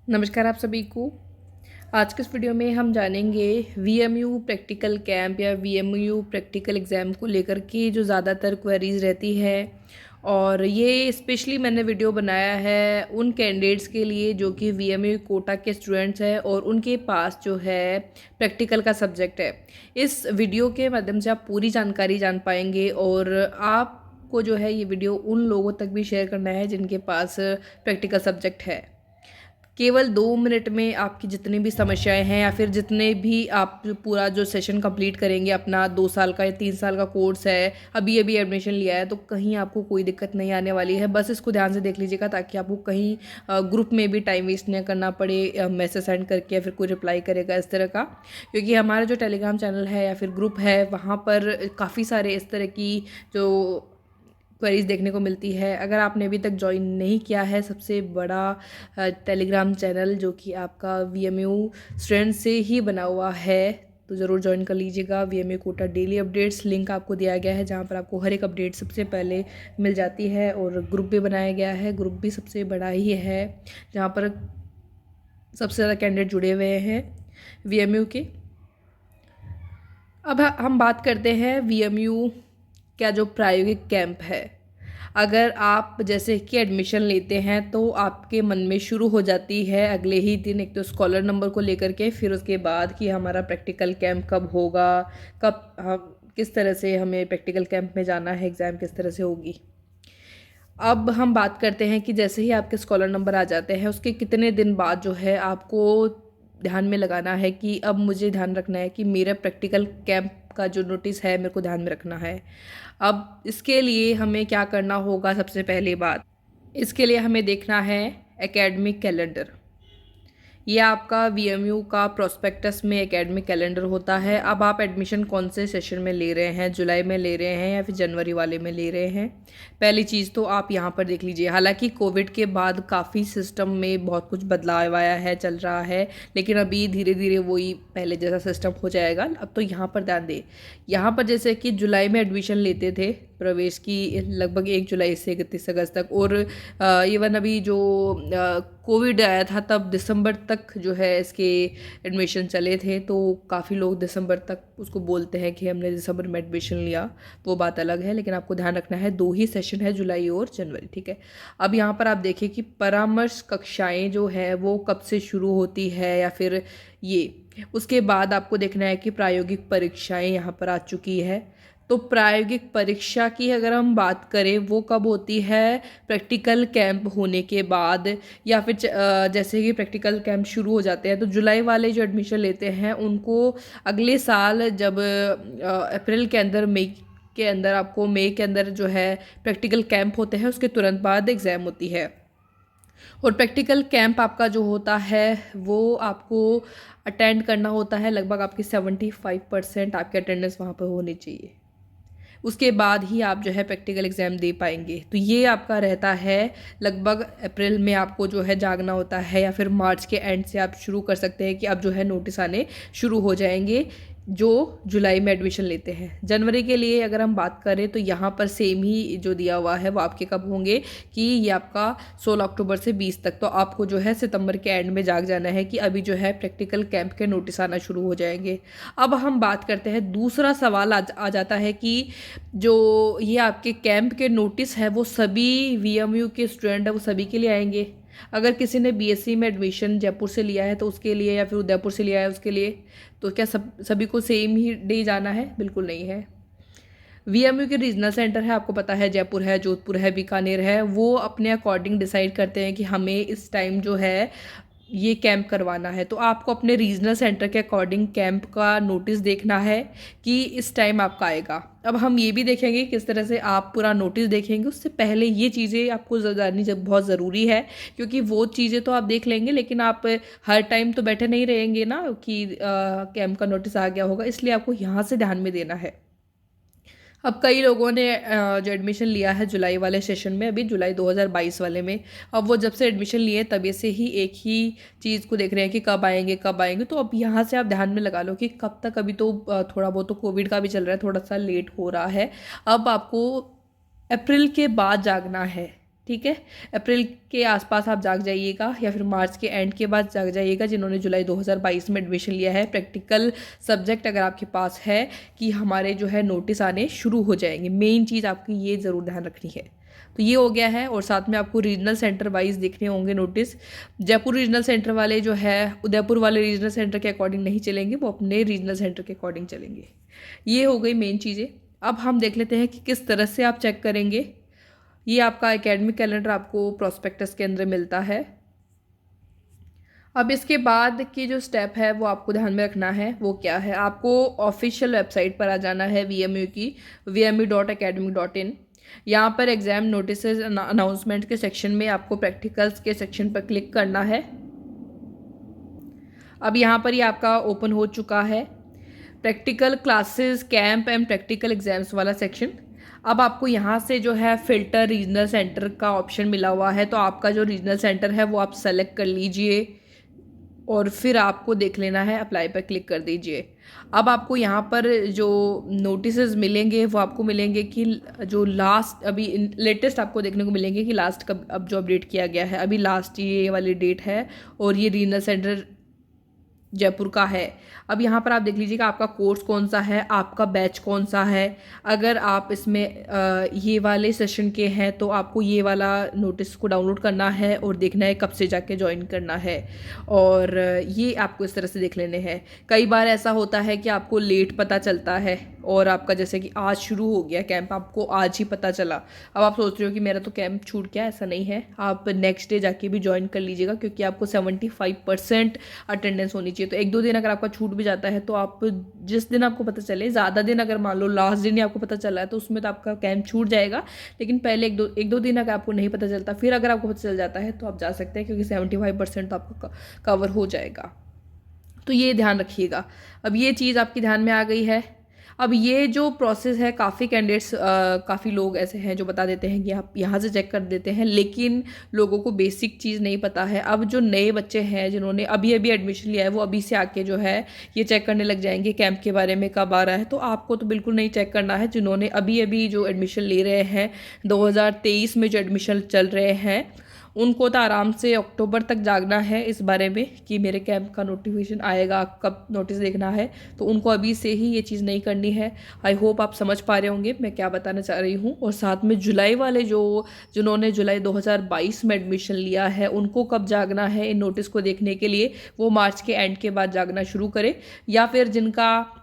नमस्कार आप सभी को। आज के इस वीडियो में हम जानेंगे वीएमयू प्रैक्टिकल कैंप या वीएमयू प्रैक्टिकल एग्ज़ाम को लेकर के जो ज़्यादातर क्वेरीज़ रहती है। और ये स्पेशली मैंने वीडियो बनाया है उन कैंडिडेट्स के लिए जो कि वीएमयू कोटा के स्टूडेंट्स हैं और उनके पास जो है प्रैक्टिकल का सब्जेक्ट है। इस वीडियो के माध्यम से आप पूरी जानकारी जान पाएंगे और आपको जो है ये वीडियो उन लोगों तक भी शेयर करना है जिनके पास प्रैक्टिकल सब्जेक्ट है। केवल 2 मिनट में आपकी जितनी भी समस्याएं हैं या फिर जितने भी आप पूरा जो सेशन कंप्लीट करेंगे, अपना 2 साल का या 3 साल का कोर्स है, अभी अभी एडमिशन लिया है, तो कहीं आपको कोई दिक्कत नहीं आने वाली है। बस इसको ध्यान से देख लीजिएगा ताकि आपको कहीं ग्रुप में भी टाइम वेस्ट नहीं करना पड़े, मैसेज सेंड करके या फिर कोई रिप्लाई करेगा इस तरह का। क्योंकि हमारा जो टेलीग्राम चैनल है या फिर ग्रुप है, वहाँ पर काफ़ी सारे इस तरह की जो क्वेरीज देखने को मिलती है। अगर आपने अभी तक ज्वाइन नहीं किया है सबसे बड़ा टेलीग्राम चैनल जो कि आपका वीएमयू स्टूडेंट से ही बना हुआ है, तो ज़रूर ज्वाइन कर लीजिएगा। VMU Kota daily updates link आपको दिया गया है जहाँ पर आपको हर एक अपडेट सबसे पहले मिल जाती है। और ग्रुप भी बनाया गया है, ग्रुप भी सबसे बड़ा ही है जहाँ पर सबसे ज़्यादा कैंडिडेट जुड़े हुए हैं वीएमयू के। अब हम बात करते हैं वीएमयू का जो प्रायोगिक कैंप है। अगर आप जैसे कि एडमिशन लेते हैं तो आपके मन में शुरू हो जाती है अगले ही दिन एक तो स्कॉलर नंबर को लेकर के, फिर उसके बाद कि हमारा प्रैक्टिकल कैंप कब होगा, कब हम किस तरह से हमें प्रैक्टिकल कैंप में जाना है, एग्ज़ाम किस तरह से होगी। अब हम बात करते हैं कि जैसे ही आपके स्कॉलर नंबर आ जाते हैं उसके कितने दिन बाद जो है आपको ध्यान में लगाना है कि अब मुझे ध्यान रखना है कि मेरा प्रैक्टिकल कैंप का जो नोटिस है मेरे को ध्यान में रखना है। अब इसके लिए हमें क्या करना होगा, सबसे पहली बात इसके लिए हमें देखना है एकेडमिक कैलेंडर। ये आपका वीएमयू का प्रोस्पेक्टस में एकेडमिक कैलेंडर होता है। अब आप एडमिशन कौन से सेशन में ले रहे हैं, जुलाई में ले रहे हैं या फिर जनवरी वाले में ले रहे हैं, पहली चीज़ तो आप यहाँ पर देख लीजिए। हालांकि कोविड के बाद काफ़ी सिस्टम में बहुत कुछ बदलाव आया है, चल रहा है, लेकिन अभी धीरे धीरे वही पहले जैसा सिस्टम हो जाएगा। अब तो यहाँ पर ध्यान दें, यहाँ पर जैसे कि जुलाई में एडमिशन लेते थे प्रवेश की लगभग 1 जुलाई से 31 अगस्त तक, और इवन अभी जो कोविड आया था तब दिसंबर तक जो है इसके एडमिशन चले थे। तो काफ़ी लोग दिसंबर तक उसको बोलते हैं कि हमने दिसंबर में एडमिशन लिया, वो बात अलग है। लेकिन आपको ध्यान रखना है 2 ही सेशन है, जुलाई और जनवरी, ठीक है। अब यहाँ पर आप देखिए कि परामर्श कक्षाएं जो है वो कब से शुरू होती है, या फिर ये उसके बाद आपको देखना है कि प्रायोगिक परीक्षाएं यहाँ पर आ चुकी है। तो प्रायोगिक परीक्षा की अगर हम बात करें वो कब होती है, प्रैक्टिकल कैंप होने के बाद, या फिर जैसे कि प्रैक्टिकल कैंप शुरू हो जाते हैं तो जुलाई वाले जो एडमिशन लेते हैं उनको अगले साल जब अप्रैल के अंदर, मई के अंदर, आपको मई के अंदर जो है प्रैक्टिकल कैंप होते हैं उसके तुरंत बाद एग्ज़ाम होती है। और प्रैक्टिकल कैंप आपका जो होता है वो आपको अटेंड करना होता है, लगभग आपकी 75% आपकी अटेंडेंस वहाँ पर होनी चाहिए। उसके बाद ही आप जो है प्रैक्टिकल एग्ज़ाम दे पाएंगे। तो ये आपका रहता है लगभग अप्रैल में आपको जो है जागना होता है, या फिर मार्च के एंड से आप शुरू कर सकते हैं कि अब जो है नोटिस आने शुरू हो जाएंगे जो जुलाई में एडमिशन लेते हैं। जनवरी के लिए अगर हम बात करें तो यहाँ पर सेम ही जो दिया हुआ है वो आपके कब होंगे कि ये आपका 16 अक्टूबर से 20 तक। तो आपको जो है सितंबर के एंड में जाग जाना है कि अभी जो है प्रैक्टिकल कैंप के नोटिस आना शुरू हो जाएंगे। अब हम बात करते हैं, दूसरा सवाल आ जाता है कि जो ये आपके कैंप के नोटिस है वो सभी वीएमयू के स्टूडेंट है वो सभी के लिए आएंगे। अगर किसी ने बीएससी में एडमिशन जयपुर से लिया है तो उसके लिए, या फिर उदयपुर से लिया है उसके लिए, तो क्या सभी को सेम ही डे जाना है? बिल्कुल नहीं है। वीएमयू के रीजनल सेंटर है, आपको पता है जयपुर है, जोधपुर है, बीकानेर है, वो अपने अकॉर्डिंग डिसाइड करते हैं कि हमें इस टाइम जो है ये कैंप करवाना है। तो आपको अपने रीजनल सेंटर के अकॉर्डिंग कैंप का नोटिस देखना है कि इस टाइम आपका आएगा। अब हम ये भी देखेंगे किस तरह से आप पूरा नोटिस देखेंगे, उससे पहले ये चीज़ें आपको जाननी बहुत ज़रूरी है। क्योंकि वो चीज़ें तो आप देख लेंगे लेकिन आप हर टाइम तो बैठे नहीं रहेंगे ना कि कैंप का नोटिस आ गया होगा, इसलिए आपको यहाँ से ध्यान में देना है। अब कई लोगों ने जो एडमिशन लिया है जुलाई वाले सेशन में, अभी जुलाई 2022 वाले में, अब वो जब से एडमिशन लिए तभी से ही एक ही चीज़ को देख रहे हैं कि कब आएंगे कब आएंगे। तो अब यहाँ से आप ध्यान में लगा लो कि कब तक, अभी तो थोड़ा बहुत तो कोविड का भी चल रहा है, थोड़ा सा लेट हो रहा है। अब आपको अप्रैल के बाद जागना है, ठीक है। अप्रैल के आसपास आप जाग जाइएगा या फिर मार्च के एंड के बाद जाग जाइएगा जिन्होंने जुलाई 2022 में एडमिशन लिया है। प्रैक्टिकल सब्जेक्ट अगर आपके पास है कि हमारे जो है नोटिस आने शुरू हो जाएंगे, मेन चीज़ आपकी ये ज़रूर ध्यान रखनी है। तो ये हो गया है। और साथ में आपको रीजनल सेंटर वाइज देखने होंगे नोटिस। जयपुर रीजनल सेंटर वाले जो है उदयपुर वाले रीजनल सेंटर के अकॉर्डिंग नहीं चलेंगे, वो अपने रीजनल सेंटर के अकॉर्डिंग चलेंगे। ये हो गई मेन चीज़ें। अब हम देख लेते हैं कि किस तरह से आप चेक करेंगे। ये आपका एकेडमिक कैलेंडर आपको प्रोस्पेक्टस के अंदर मिलता है। अब इसके बाद की जो स्टेप है वो आपको ध्यान में रखना है। वो क्या है, आपको ऑफिशियल वेबसाइट पर आ जाना है VMU की, vmu.academic.in। यहाँ पर एग्ज़ाम नोटिस अनाउंसमेंट के सेक्शन में आपको प्रैक्टिकल्स के सेक्शन पर क्लिक करना है। अब यहाँ पर ये आपका ओपन हो चुका है, practical classes camp and practical exams वाला सेक्शन। अब आपको यहाँ से जो है फ़िल्टर रीजनल सेंटर का ऑप्शन मिला हुआ है, तो आपका जो रीजनल सेंटर है वो आप सेलेक्ट कर लीजिए और फिर आपको देख लेना है, अप्लाई पर क्लिक कर दीजिए। अब आपको यहाँ पर जो नोटिसेस मिलेंगे वो आपको मिलेंगे कि जो लास्ट अभी लेटेस्ट आपको देखने को मिलेंगे कि लास्ट कब अब जो अपडेट किया गया है, अभी लास्ट ये वाली डेट है और ये रीजनल सेंटर जयपुर का है। अब यहाँ पर आप देख लीजिएगा आपका कोर्स कौन सा है, आपका बैच कौन सा है। अगर आप इसमें ये वाले सेशन के हैं तो आपको ये वाला नोटिस को डाउनलोड करना है और देखना है कब से जाके ज्वाइन करना है, और ये आपको इस तरह से देख लेने हैं। कई बार ऐसा होता है कि आपको लेट पता चलता है और आपका जैसे कि आज शुरू हो गया कैंप, आपको आज ही पता चला। अब आप सोच रहे हो कि मेरा तो कैंप छूट गया, ऐसा नहीं है। आप नेक्स्ट डे जाके भी ज्वाइन कर लीजिएगा क्योंकि आपको 75% अटेंडेंस होनी चाहिए। तो एक दो दिन अगर आपका छूट भी जाता है तो आप जिस दिन आपको पता चले, ज़्यादा दिन अगर मान लो लास्ट दिन ही आपको पता चला है तो उसमें तो आपका कैंप छूट जाएगा। लेकिन पहले एक दो दिन अगर आपको नहीं पता चलता, फिर अगर आपको पता चल जाता है तो आप जा सकते हैं क्योंकि 75% तो आपको कवर हो जाएगा। तो ये ध्यान रखिएगा। अब ये चीज़ आपकी ध्यान में आ गई है। अब ये जो प्रोसेस है, काफ़ी कैंडिडेट्स काफ़ी लोग ऐसे हैं जो बता देते हैं कि आप यहाँ से चेक कर देते हैं, लेकिन लोगों को बेसिक चीज़ नहीं पता है। अब जो नए बच्चे हैं जिन्होंने अभी अभी एडमिशन लिया है वो अभी से आके जो है ये चेक करने लग जाएंगे कैंप के बारे में कब आ रहा है। तो आपको तो बिल्कुल नहीं चेक करना है। जिन्होंने अभी अभी जो एडमिशन ले रहे हैं 2023 में जो एडमिशन चल रहे हैं उनको तो आराम से अक्टूबर तक जागना है इस बारे में कि मेरे कैंप का नोटिफिकेशन आएगा, कब नोटिस देखना है। तो उनको अभी से ही ये चीज़ नहीं करनी है। आई होप आप समझ पा रहे होंगे मैं क्या बताना चाह रही हूँ। और साथ में जुलाई वाले जिन्होंने जुलाई 2022 में एडमिशन लिया है उनको कब जागना है इन नोटिस को देखने के लिए, वो मार्च के एंड के बाद जागना शुरू करें। या फिर जिनका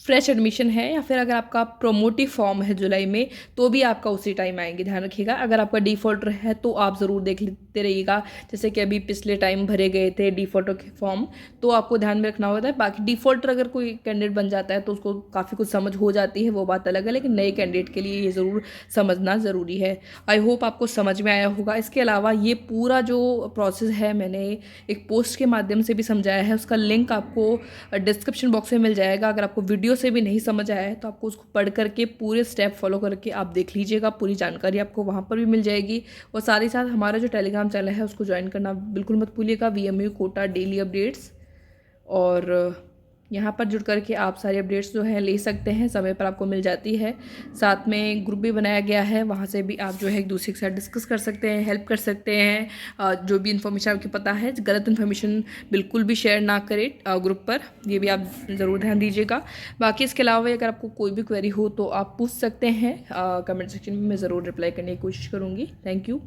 फ्रेश एडमिशन है या फिर अगर आपका प्रोमोटिव फॉर्म है जुलाई में तो भी आपका उसी टाइम आएंगे, ध्यान रखिएगा। अगर आपका डिफ़ॉल्टर है तो आप ज़रूर देख लेते रहिएगा, जैसे कि अभी पिछले टाइम भरे गए थे डिफ़ॉल्टर के फॉर्म, तो आपको ध्यान में रखना होता है। बाकी डिफ़ॉल्टर अगर कोई कैंडिडेट बन जाता है तो उसको काफ़ी कुछ समझ हो जाती है, वो बात अलग है, लेकिन नए कैंडिडेट के लिए ये ज़रूर समझना ज़रूरी है। आई होप आपको समझ में आया होगा। इसके अलावा ये पूरा जो प्रोसेस है मैंने एक पोस्ट के माध्यम से भी समझाया है, उसका लिंक आपको डिस्क्रिप्शन बॉक्स में मिल जाएगा। अगर आपको वीडियो से भी नहीं समझ आया है तो आपको उसको पढ़ करके पूरे स्टेप फॉलो करके आप देख लीजिएगा, पूरी जानकारी आपको वहाँ पर भी मिल जाएगी। और साथ ही साथ हमारा जो टेलीग्राम चैनल है उसको ज्वाइन करना बिल्कुल मत भूलिएगा, VMU कोटा डेली अपडेट्स। और यहाँ पर जुड़ करके आप सारी अपडेट्स जो है ले सकते हैं, समय पर आपको मिल जाती है। साथ में ग्रुप भी बनाया गया है, वहाँ से भी आप जो है एक दूसरे के साथ डिस्कस कर सकते हैं, हेल्प कर सकते हैं। जो भी इन्फॉर्मेशन आपको पता है, गलत इन्फॉर्मेशन बिल्कुल भी शेयर ना करें ग्रुप पर, ये भी आप ज़रूर ध्यान दीजिएगा। बाकी इसके अलावा अगर आपको कोई भी क्वेरी हो तो आप पूछ सकते हैं कमेंट सेक्शन में, मैं ज़रूर रिप्लाई करने की कोशिश करूँगी। Thank you.